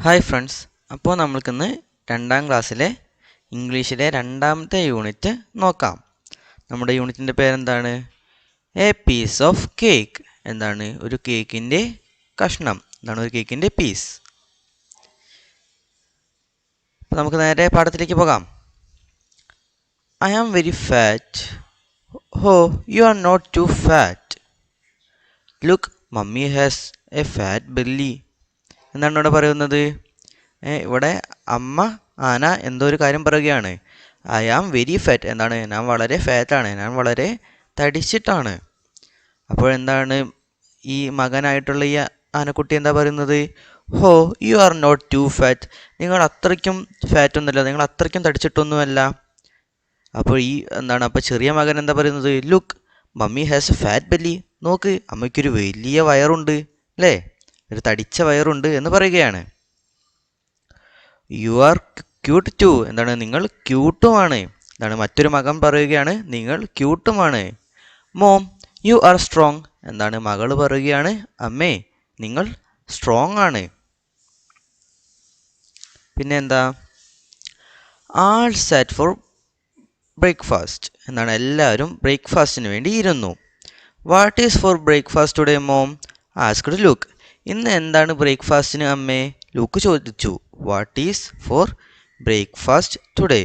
Hi friends, അപ്പോൾ നമ്മൾക്കിന്ന് 2ാം ക്ലാസ്സിലെ ഇംഗ്ലീഷിലെ 2ാമത്തെ യൂണിറ്റ് നോക്കാം. നമ്മുടെ യൂണിറ്റിൻ്റെ പേരെന്താണ്? A piece of cake. എന്താണ്? ഒരു കേക്കിൻ്റെ കഷ്ണം. എന്താണ് ഒരു കേക്കിൻ്റെ പീസ്. അപ്പോൾ നമുക്ക് നേരെ പാഠത്തിലേക്ക് പോകാം. I am very fat. Oh, you are not too fat. Look, mummy has a fat belly. എന്താണ് ഇവിടെ പറയുന്നത്? ഇവിടെ ആന എന്തോ ഒരു കാര്യം പറയുകയാണ്. I am very fat. എന്താണ്? ഞാൻ വളരെ ഫാറ്റാണ്, ഞാൻ വളരെ തടിച്ചിട്ടാണ്. അപ്പോഴെന്താണ് ഈ മകനായിട്ടുള്ള ഈ ആനക്കുട്ടി എന്താ പറയുന്നത്? ഹോ, you are not too fat. നിങ്ങൾ അത്രയ്ക്കും ഫാറ്റ് ഒന്നുമല്ല, നിങ്ങൾ അത്രയ്ക്കും തടിച്ചിട്ടൊന്നുമല്ല. അപ്പോൾ അപ്പോൾ ചെറിയ മകൻ എന്താ പറയുന്നത്? Look, mummy has a fat belly. നോക്ക്, അമ്മയ്ക്കൊരു വലിയ വയറുണ്ട്, അല്ലേ? ഒരു തടിച്ച വയറുണ്ട് എന്ന് പറയുകയാണ്. You are cute too. എന്താണ്? നിങ്ങൾ ക്യൂട്ടുമാണ്. എന്താണ്? മറ്റൊരു മകൻ പറയുകയാണ്, നിങ്ങൾ ക്യൂട്ടുമാണ്. Mom, you are strong. എന്താണ്? മകൾ പറയുകയാണ്, അമ്മേ, നിങ്ങൾ സ്ട്രോങ് ആണ്. പിന്നെ എന്താ? All sat for breakfast. എന്താണ്? എല്ലാവരും ബ്രേക്ക്ഫാസ്റ്റിന് വേണ്ടി ഇരുന്നു. What is for breakfast today mom asked Luke. ഇന്ന് എന്താണ് ബ്രേക്ക്ഫാസ്റ്റിന് അമ്മേ? ലൂക്ക് ചോദിച്ചു. What is for breakfast today.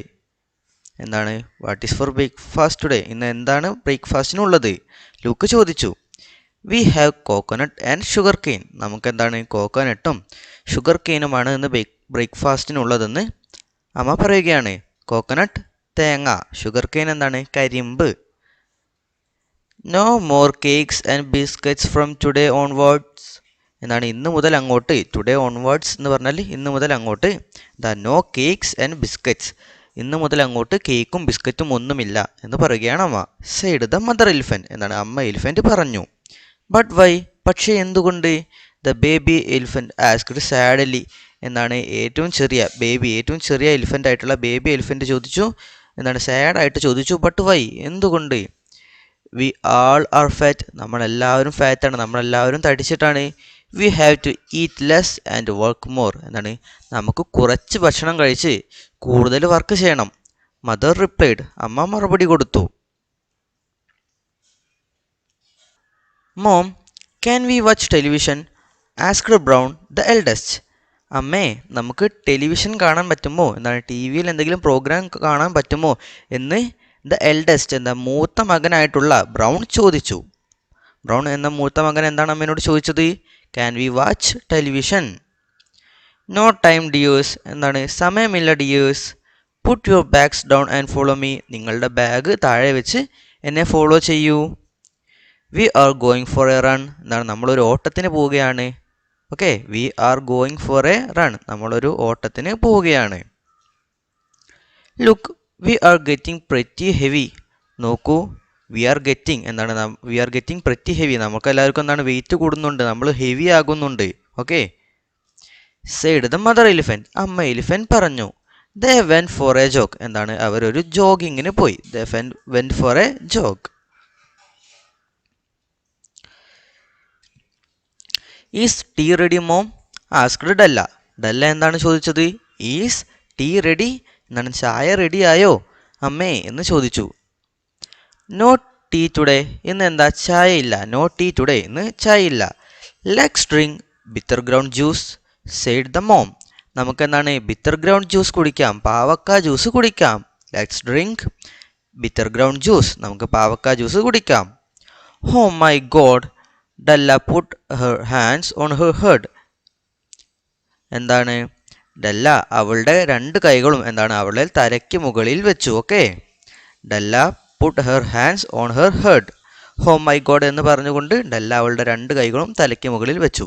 എന്താണ്? What is for breakfast today. ഇന്ന് എന്താണ് ബ്രേക്ക്ഫാസ്റ്റിനുള്ളത്? ലൂക്ക് ചോദിച്ചു. We have coconut and sugar cane. നമുക്ക് എന്താണ്? കോക്കനട്ടും ഷുഗർ കെയിനുമാണ് ഇന്ന് ബ്രേക്ക്ഫാസ്റ്റിനുള്ളതെന്ന് അമ്മ പറയുകയാണ്. കോക്കനട്ട് തേങ്ങ, ഷുഗർ കെയിൻ എന്താണ്? കരിമ്പ്. No more cakes and biscuits from today onwards. എന്താണ്? ഇന്ന് മുതൽ അങ്ങോട്ട്. ടുഡേ ഓൺവേർഡ്സ് എന്ന് പറഞ്ഞാൽ ഇന്ന് മുതൽ അങ്ങോട്ട്. No cakes and biscuits. ഇന്ന് മുതൽ അങ്ങോട്ട് കേക്കും ബിസ്ക്കറ്റും ഒന്നുമില്ല എന്ന് പറയുകയാണ് അമ്മ. Said the mother elephant. എന്താണ്? അമ്മ എലിഫന്റ് പറഞ്ഞു. But why? പക്ഷേ എന്തുകൊണ്ട്? The baby elephant asked sadly. എന്താണ്? ഏറ്റവും ചെറിയ എലിഫന്റ് ആയിട്ടുള്ള ബേബി എലിഫന്റ് ചോദിച്ചു. എന്താണ്? സാഡായിട്ട് ചോദിച്ചു. But why? എന്തുകൊണ്ട്? We all are fat. നമ്മളെല്ലാവരും ഫാറ്റാണ്, നമ്മളെല്ലാവരും തടിച്ചിട്ടാണ്. We have to eat less and work more. എന്താണ്? നമുക്ക് കുറച്ച് ഭക്ഷണം കഴിച്ച് കൂടുതൽ വർക്ക് ചെയ്യണം. Mother replied. അമ്മ മറുപടി കൊടുത്തു. Mom, can we watch television asked Brown the eldest. അമ്മേ, നമുക്ക് ടെലിവിഷൻ കാണാൻ പറ്റുമോ? എന്താണ്? ടി വിയിൽ എന്തെങ്കിലും പ്രോഗ്രാം കാണാൻ പറ്റുമോ എന്ന് ദ എൽഡസ്റ്റ്, എന്താ മൂത്ത മകനായിട്ടുള്ള ബ്രൗൺ ചോദിച്ചു. ബ്രൗൺ എന്ന മൂത്ത മകൻ എന്താണ് അമ്മേനോട് ചോദിച്ചത്? Can we watch television? No time dears. എന്താണ്? സമയമില്ല dears. Put your bags down and follow me. നിങ്ങളുടെ ബാഗ് താഴെ വെച്ച് എന്നെ ഫോളോ ചെയ്യൂ. We are going for a run. എന്താണ്? നമ്മളൊരു ഓട്ടത്തിന് പോവുകയാണ്. Okay, we are going for a run. നമ്മളൊരു ഓട്ടത്തിന് പോവുകയാണ്. Look, we are getting pretty heavy. നോക്കൂ, we are getting pretty heavy. നമുക്ക് എല്ലാവർക്കും എന്താണ്? വെയിറ്റ് കൂടുന്നുണ്ട്, നമ്മൾ ഹെവി ആകുന്നുണ്ട്. Okay. Side the mother elephant. അമ്മ എലിഫന്റ് പറഞ്ഞു. They went for a jog. എന്താണ്? അവരൊരു ജോഗിങ്ങിന് പോയി. They went for a jog. Is tea ready mom asked Della. Della എന്താണ് ചോദിച്ചത്? Is tea ready. എന്താണ്? ചായ റെഡി ആയോ അമ്മേ എന്ന് ചോദിച്ചു. No tea today. ഇന്ന് എന്താ? ചായ ഇല്ല. No tea today. ഇന്ന് ചായ ഇല്ല. Let's drink bitter gourd juice said the mom. നമുക്ക് എന്താണ്? ബിറ്റർ ഗ്രൗണ്ട് ജ്യൂസ് കുടിക്കാം, പാവക്ക ജ്യൂസ് കുടിക്കാം. Let's drink bitter gourd juice. നമുക്ക് പാവക്ക ജ്യൂസ് കുടിക്കാം. Oh my god, Della put her hands on her head. എന്താണ്? ഡെല്ല അവളുടെ രണ്ട് കൈകളും എന്താണ്? അവളുടെ തലയ്ക്ക് മുകളിൽ വെച്ചു. ഓക്കെ. Della put her hands on her head. Oh my god എന്ന് പറഞ്ഞുകൊണ്ട് ഡെല്ല അവളുടെ രണ്ട് കൈകളും തലയ്ക്ക് മുകളിൽ വെച്ചു.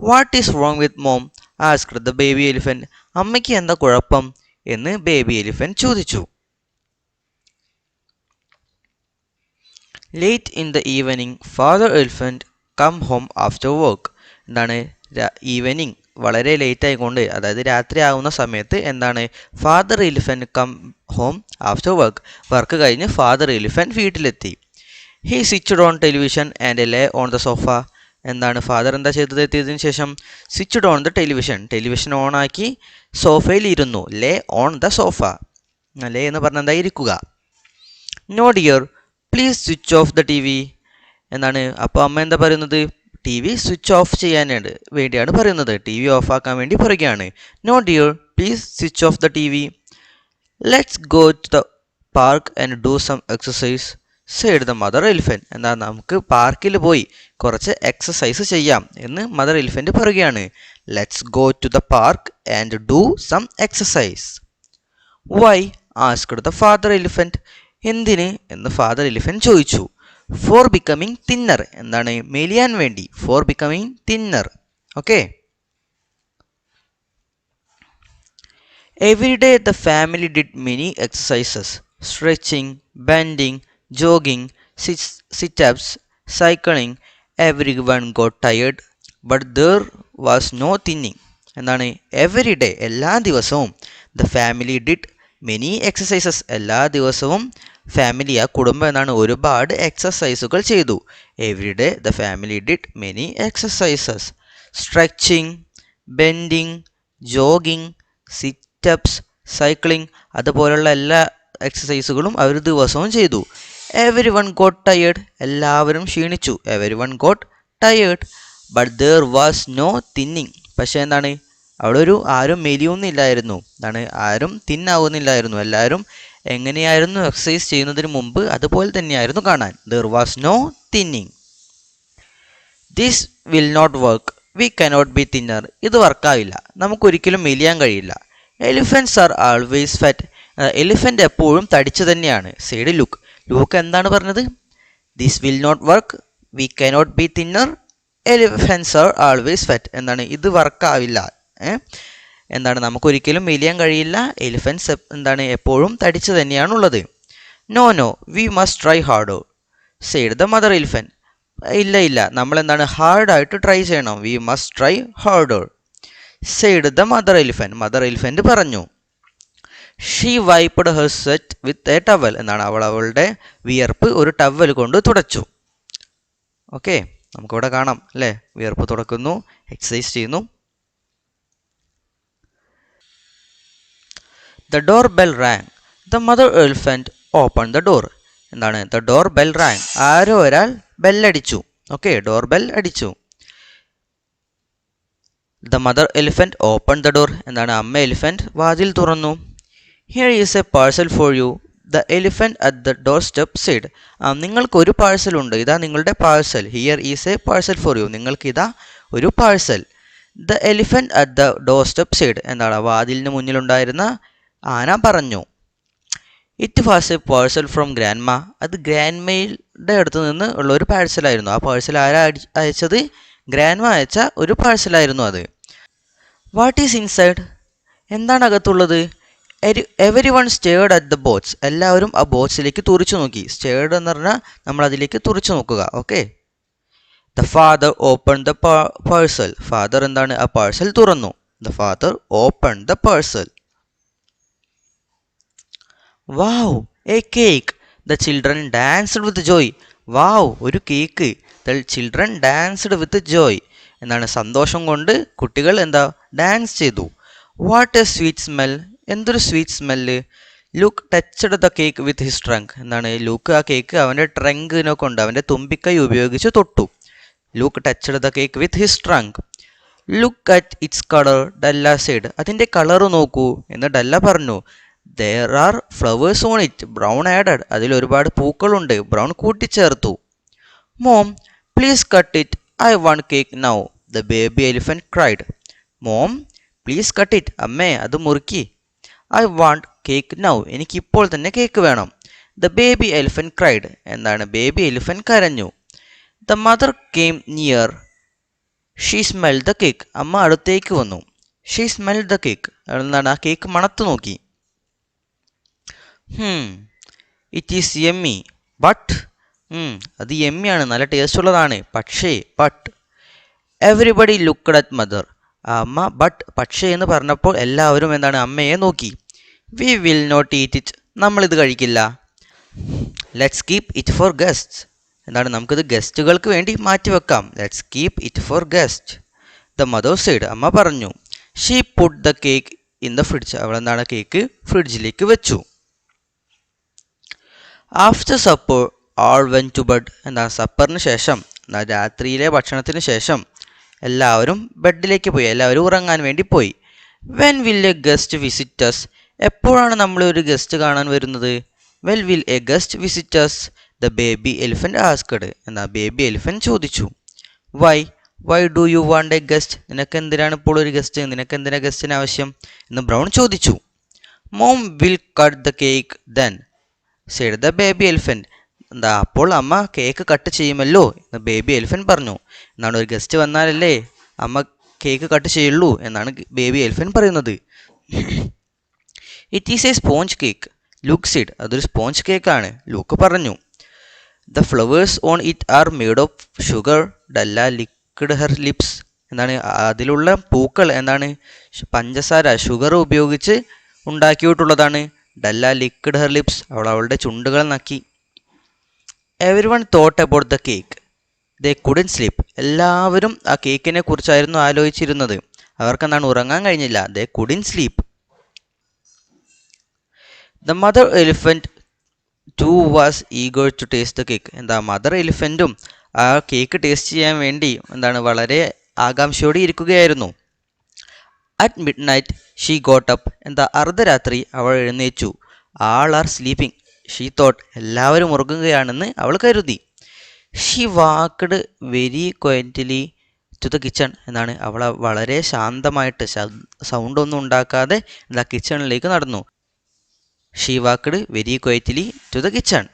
What is wrong with mom asked the baby elephant. അമ്മയ്ക്ക് എന്താ കുഴപ്പം എന്ന് ബേബി എലിഫന്റ് ചോദിച്ചു. Late in the evening father elephant come home after work. എന്താണ്? ഈവനിങ് വളരെ ലേറ്റ് ആയിക്കൊണ്ട്, അതായത് രാത്രി ആവുന്ന സമയത്ത് എന്താണ്? Father elephant come home after work കഴിഞ്ഞ് ഫാദർ എലിഫന്റ് വീട്ടിലെത്തി. He sitted on television and lay on the sofa. എന്താണ് ഫാദർ എന്താ ചെയ്തത് എത്തിയതിനു ശേഷം? Switched on the television on ആക്കി സോഫയിൽ ഇരുന്നു. Lay on the sofa. Lay എന്ന് പറഞ്ഞാൽ എന്താ? ഇരിക്കുക. No dear please switch off the T V. എന്താണ് അപ്പോൾ അമ്മ എന്താ പറയുന്നത്? ടി വി സ്വിച്ച് ഓഫ് ചെയ്യാനായിട്ട് വേണ്ടിയാണ് പറയുന്നത്. ടി വി ഓഫ് ആക്കാൻ വേണ്ടി പറയുകയാണ്. No dear please switch off the T V. Let's go to the park and do some exercise said the mother elephant. എന്താ നമുക്ക് പാർക്കിൽ പോയി കുറച്ച് എക്സസൈസ് ചെയ്യാം എന്ന് മദർ എലിഫൻറ്റ് പറയുകയാണ്. Let's go to the park and do some exercise. Why asked the father elephant. എന്തിന് എന്ന് ഫാദർ എലിഫൻറ്റ് ചോദിച്ചു. For becoming thinner. എന്താണ്? മെലിയാൻ വേണ്ടി. For becoming thinner. Okay. Every day the family did many exercises, stretching, bending, jogging, sit-ups, cycling. Everyone got tired, but there was no thinning. എന്താണ്? Every day, എല്ലാ ദിവസവും the family did many exercises. എല്ലാ ദിവസവും family, ആ കുടുംബം എന്താണ്, ഒരുപാട് എക്സസൈസുകൾ ചെയ്തു. Every day the family did many exercises. Stretching, bending, jogging, steps, cycling, അതുപോലുള്ള എല്ലാ എക്സസൈസുകളും അവർ ദിവസവും ചെയ്തു. Everyone got tired. എല്ലാവരും ക്ഷീണിച്ചു. Everyone got tired, but there was no thinning. പക്ഷേ എന്താണ്? അവിടെ ആരും മെലിയൊന്നുമില്ലായിരുന്നു. എന്താണ്? ആരും തിന്നാവുന്നില്ലായിരുന്നു. എല്ലാവരും എങ്ങനെയായിരുന്നു എക്സസൈസ് ചെയ്യുന്നതിന് മുമ്പ് അതുപോലെ തന്നെയായിരുന്നു കാണാൻ. There was no thinning. This will not work. We cannot be thinner. ഇത് വർക്കാവില്ല, നമുക്കൊരിക്കലും മെലിയാൻ കഴിയില്ല. Elephants are always fat. Elephant എപ്പോഴും തടിച്ചു തന്നെയാണ്. Said Luke. ലൂക്ക് എന്താണ് പറഞ്ഞത്? This will not work. We cannot be thinner. Elephants are always fat. എന്താണ്? ഇത് വർക്കാവില്ല. എന്താണ്? നമുക്കൊരിക്കലും മെലിയാൻ കഴിയില്ല. എലിഫൻറ്റ്സ് എന്താണ്? എപ്പോഴും തടിച്ചു തന്നെയാണുള്ളത്. No no we must try harder said the mother elephant. ഇല്ല, നമ്മൾ എന്താണ്? ഹാർഡായിട്ട് ട്രൈ ചെയ്യണം. We must try harder said the mother elephant. Mother elephant പറഞ്ഞു. She wiped her sweat with a towel. എന്നാണ്? അവളുടെ വിയർപ്പ് ഒരു ടവൽ കൊണ്ട് തുടച്ചു. ഓക്കെ, നമുക്കിവിടെ കാണാം അല്ലേ? വിയർപ്പ് തുടക്കുന്നു, എക്സസൈസ് ചെയ്യുന്നു. The doorbell rang. The mother elephant open the door. എന്താണ്? The doorbell rang. ആരോ ഒരാൾ ബെല്ലടിച്ചു. ഓക്കെ, ഡോർ ബെൽ അടിച്ചു. The mother elephant open the door. എന്താണ്? അമ്മ എലിഫൻറ്റ് വാതിൽ തുറന്നു. Here is a parcel for you. The elephant at the doorstep said. നിങ്ങൾക്കൊരു പാഴ്സൽ ഉണ്ട്, ഇതാ നിങ്ങളുടെ parcel. Here is a parcel for you. നിങ്ങൾക്ക് ഇതാ ഒരു parcel. The elephant at the doorstep side. എന്താണ്? വാതിലിന് മുന്നിലുണ്ടായിരുന്ന ആന പറഞ്ഞു. It was A parcel from grandma. അത് ഗ്രാൻഡ്മയുടെ അടുത്ത് നിന്ന് ഉള്ള ഒരു പാഴ്സലായിരുന്നു. ആ പാഴ്സൽ ആരാ അയച്ചത്? ഗ്രാൻഡ്മ അയച്ച ഒരു പാഴ്സലായിരുന്നു അത്. What is inside? എന്താണ് അകത്തുള്ളത്? Everyone stared at the box. എല്ലാവരും ആ ബോക്സിലേക്ക് തുറിച്ചു നോക്കി. സ്റ്റേർഡ് എന്ന് പറഞ്ഞാൽ നമ്മൾ അതിലേക്ക് തുറിച്ചു നോക്കുക. Okay. The father open the parcel. Father എന്താണ്? ആ പാഴ്സൽ തുറന്നു. The father open the parcel. Wow, a cake. The children danced with joy. Wow, ഒരു cake. The children danced with joy. എന്താണ്? സന്തോഷം കൊണ്ട് കുട്ടികൾ ഡാൻസ് ചെയ്തു. What a sweet smell. എന്തൊരു sweet smell. Luke touched the cake with his trunk. എന്താണ്? Luke ആ cake അവൻ്റെ ട്രങ്കിനെ കൊണ്ട്, അവൻ്റെ തുമ്പിക്കൈ ഉപയോഗിച്ച് തൊട്ടു. Luke touched the cake with his trunk. Look at its colour. Della said. അതിൻ്റെ കളറ് നോക്കൂ എന്ന് ഡല്ല പറഞ്ഞു. There are flowers on it. Brown added. അതിൽ ഒരുപാട് പൂക്കളുണ്ട്. ബ്രൗൺ കൂട്ടിച്ചേർത്തു. Mom please cut it. I want cake now. The baby elephant cried. Mom please cut it. അമ്മേ, അത് മുറുക്കി. I want cake now. എനിക്കിപ്പോൾ തന്നെ കേക്ക് വേണം. The baby elephant cried. എന്താണ്? ബേബി എലിഫൻറ്റ് കരഞ്ഞു. The mother came near. She smell the cake. അമ്മ അടുത്തേക്ക് വന്നു. She smell the cake. എന്താണ്? ആ കേക്ക് മണത്ത് നോക്കി. It is yummy but. അത് യമ്മിയാണ്, നല്ല ടേസ്റ്റ് ഉള്ളതാണ്. പക്ഷേ എവരിബഡി ലുക്ക്ഡ് അറ്റ് മദർ. അമ്മ പക്ഷേ എന്ന് പറഞ്ഞപ്പോൾ എല്ലാവരും എന്താണ്? അമ്മയെ നോക്കി. We will not eat it. നമ്മളിത് കഴിക്കില്ല. Let's keep it for guests. എന്താണ് നമുക്കിത് ഗസ്റ്റുകൾക്ക് വേണ്ടി മാറ്റിവെക്കാം. Let's keep it for guest. The mother said, അമ്മ പറഞ്ഞു. She put the cake in the fridge, അവൾ എന്താണ് കേക്ക് ഫ്രിഡ്ജിലേക്ക് വെച്ചു. After supper all went to bed, എന്താണ് സപ്പറിന് ശേഷം, രാത്രിയിലെ ഭക്ഷണത്തിന് ശേഷം എല്ലാവരും ബെഡിലേക്ക് പോയി, എല്ലാവരും ഉറങ്ങാൻ വേണ്ടി പോയി. When will a guest visits, എപ്പോഴാണ് നമ്മൾ ഒരു ഗസ്റ്റ് കാണാൻ വരുന്നത്? When will a guest visits, the baby elephant asked, എന്നാ ബേബി എലിഫന്റ് ചോദിച്ചു. Why do you want a guest, നിനക്ക് എന്തിനാണ് ഇപ്പോൾ ഒരു ഗസ്റ്റ്, നിനക്ക് എന്തിനാ ഗസ്റ്റിന് ആവശ്യം എന്ന് ബ്രൗൺ ചോദിച്ചു. Mom will cut the cake then said the baby elephant, എന്താ അപ്പോൾ അമ്മ കേക്ക് കട്ട് ചെയ്യുമല്ലോ എന്ന് ബേബി എലിഫന്റ് പറഞ്ഞു. എന്നാണ് ഒരു ഗസ്റ്റ് വന്നാലല്ലേ അമ്മ കേക്ക് കട്ട് ചെയ്യുള്ളൂ എന്നാണ് ബേബി എലിഫന്റ് പറയുന്നത്. It is a sponge cake, Luke said, അതൊരു സ്പോഞ്ച് കേക്കാണ്, ലൂക്ക് പറഞ്ഞു. The flowers on it are made of sugar, Della licked her lips, എന്താണ് അതിലുള്ള പൂക്കൾ എന്താണ് പഞ്ചസാര ഷുഗർ ഉപയോഗിച്ച് ഉണ്ടാക്കിയിട്ടുള്ളതാണ്. ഡല്ല ലിക്വിഡ് ഹെർ ലിപ്സ്, അവൾ അവളുടെ ചുണ്ടുകൾ നക്കി. Everyone thought about the cake, they couldn't sleep, എല്ലാവരും ആ കേക്കിനെ കുറിച്ചായിരുന്നു ആലോചിച്ചിരുന്നത്. അവർക്ക് എന്താണ് ഉറങ്ങാൻ കഴിഞ്ഞില്ല. They couldn't sleep. The mother elephant too was eager to taste the cake, എന്താ മദർ എലിഫന്റും ആ കേക്ക് ടേസ്റ്റ് ചെയ്യാൻ വേണ്ടി എന്താണ് വളരെ ആകാംക്ഷയോടെ ഇരിക്കുകയായിരുന്നു. At midnight she got up, എന്താ അർദ്ധരാത്രി അവൾ എഴുന്നേച്ചു. All are sleeping she thought, എല്ലാവരും ഉറങ്ങുകയാണെന്ന് അവൾ കരുതി. She walked very quietly to the kitchen, എന്നാണ് അവൾ വളരെ ശാന്തമായിട്ട് സൗണ്ടൊന്നും ഉണ്ടാക്കാതെ എന്താ കിച്ചണിലേക്ക് നടന്നു. She walked very quietly to the kitchen.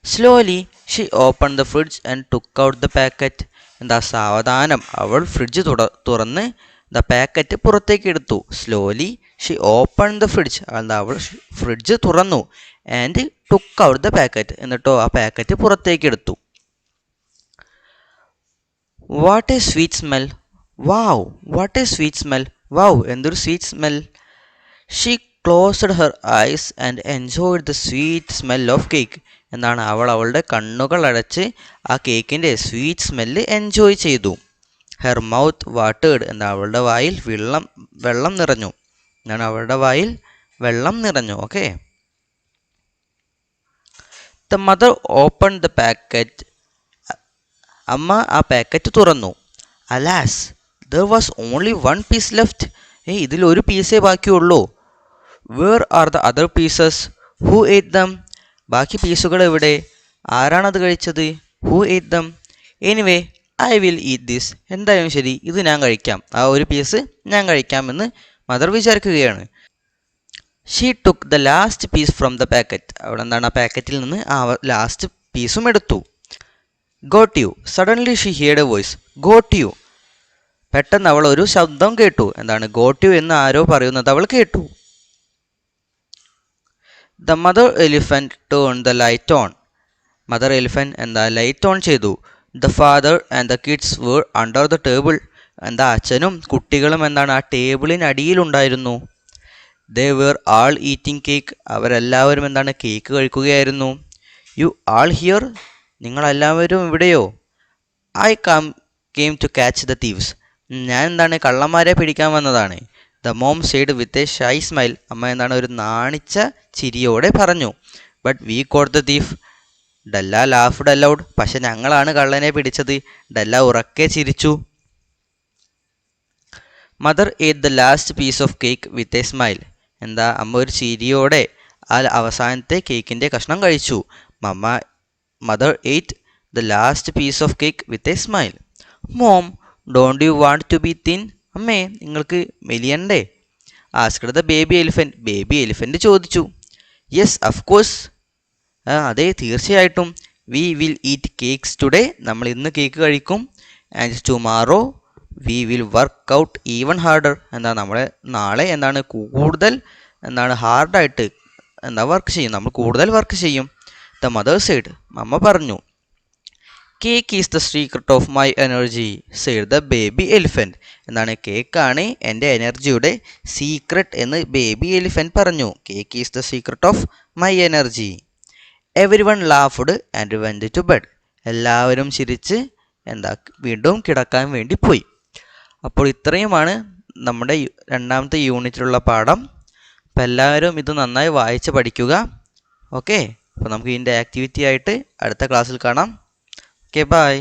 Slowly she open the fridge and took out the packet, എന്താ സാവധാനം അവൾ ഫ്രിഡ്ജ് തുറന്ന് ദ പാക്കറ്റ് പുറത്തേക്ക് എടുത്തു. Slowly she open the fridge, എന്താ അവൾ ഫ്രിഡ്ജ് തുറന്നു. And took out the packet, എന്നിട്ടോ ആ പാക്കറ്റ് പുറത്തേക്ക് എടുത്തു. What a sweet smell, wow, what a sweet smell, wow എന്തൊരു sweet smell. She closed her eyes and enjoyed the sweet smell of cake, എന്നാണ് അവൾ അവളുടെ കണ്ണുകൾ അടച്ച് ആ കേക്കിൻ്റെ സ്വീറ്റ് സ്മെല്ല് എൻജോയ് ചെയ്തു. ഹെർ മൗത്ത് വാട്ടേഡ്, എന്നാൽ അവളുടെ വായിൽ വെള്ളം നിറഞ്ഞു, എന്നാണ് അവളുടെ വായിൽ വെള്ളം നിറഞ്ഞു. Okay. The mother open the packet, അമ്മ ആ പാക്കറ്റ് തുറന്നു. Alas, there was only one piece left, ഇതിലൊരു പീസേ ബാക്കിയുള്ളൂ. Where are the other pieces, who ate them, ബാക്കി പീസുകൾ എവിടെ, ആരാണത് കഴിച്ചത്, who ate them. Anyway I will eat this, എന്തായാലും ശരി ഇത് ഞാൻ കഴിക്കാം, ആ ഒരു പീസ് ഞാൻ കഴിക്കാമെന്ന് മദർ വിചാരിക്കുകയാണ്. She took the last piece from the packet, അവിടെ എന്താണ് ആ പാക്കറ്റിൽ നിന്ന് ആ ലാസ്റ്റ് പീസും എടുത്തു. Got you, suddenly she heard a voice, got you, പെട്ടെന്ന് അവൾ ഒരു ശബ്ദം കേട്ടു. എന്താണ് ഗോട്ട് യു എന്ന് ആരോ പറയുന്നത് അവൾ കേട്ടു. The mother elephant turn the light on, mother elephant എന്താ ലൈറ്റ് ഓൺ ചെയ്തു. The father and the kids were under the table, എന്താ അച്ഛനും കുട്ടികളും എന്താണ് ആ ടേബിളിനടിയിലുണ്ടായിരുന്നു. They were all eating cake, അവരെല്ലാവരും എന്താണ് കേക്ക് കഴിക്കുകയായിരുന്നു. യു ആൾ ഹിയർ, നിങ്ങളെല്ലാവരും ഇവിടെയോ. I came to catch the thieves, ഞാൻ എന്താണ് കള്ളന്മാരെ പിടിക്കാൻ വന്നതാണ്. The mom said with a shy smile, അമ്മ എന്താണ് ഒരു നാണിച്ച ചിരിയോടെ പറഞ്ഞു. But we caught the thief, Della laughed aloud, പക്ഷെ ഞങ്ങളാണ് കള്ളനെ പിടിച്ചത്, ഡല്ല ഉറക്കെ ചിരിച്ചു. Mother ate the last piece of cake with a smile, എന്താ അമ്മ ഒരു ചിരിയോടെ ആ അവസാനത്തെ കേക്കിൻ്റെ കഷ്ണം കഴിച്ചു. Mother ate the last piece of cake with a smile. Mom don't you want to be thin, അമ്മേ നിങ്ങൾക്ക് മെലിയണ്ടേ. Asked the baby elephant, baby elephant ചോദിച്ചു. യെസ് ഓഫ് കോഴ്സ്, അതെ തീർച്ചയായിട്ടും. We will eat cakes today, നമ്മൾ ഇന്ന് cake കഴിക്കും. And tomorrow we will work out even harder, എന്താ നമ്മളെ നാളെ എന്താണ് കൂടുതൽ എന്താണ് ഹാർഡായിട്ട് എന്താ വർക്ക് ചെയ്യും, നമ്മൾ കൂടുതൽ വർക്ക് ചെയ്യും. ദ മദർ സെയ്ഡ്, അമ്മ പറഞ്ഞു. Cake is the secret of my energy said the baby elephant, എന്താണ് കേക്കാണ് എൻ്റെ എനർജിയുടെ സീക്രട്ട് എന്ന് ബേബി എലിഫന്റ് പറഞ്ഞു. Cake is the secret of my energy. Everyone laughed and went to bed, എല്ലാവരും ചിരിച്ച് എന്താ വീണ്ടും കിടക്കാൻ വേണ്ടി പോയി. അപ്പോൾ ഇത്രയുമാണ് നമ്മുടെ രണ്ടാമത്തെ യൂണിറ്റിലുള്ള പാഠം. അപ്പോൾ എല്ലാവരും ഇത് നന്നായി വായിച്ച് പഠിക്കുക. ഓക്കെ, അപ്പോൾ നമുക്ക് ഇതിൻ്റെ ആക്ടിവിറ്റി ആയിട്ട് അടുത്ത ക്ലാസ്സിൽ കാണാം. Okay, by.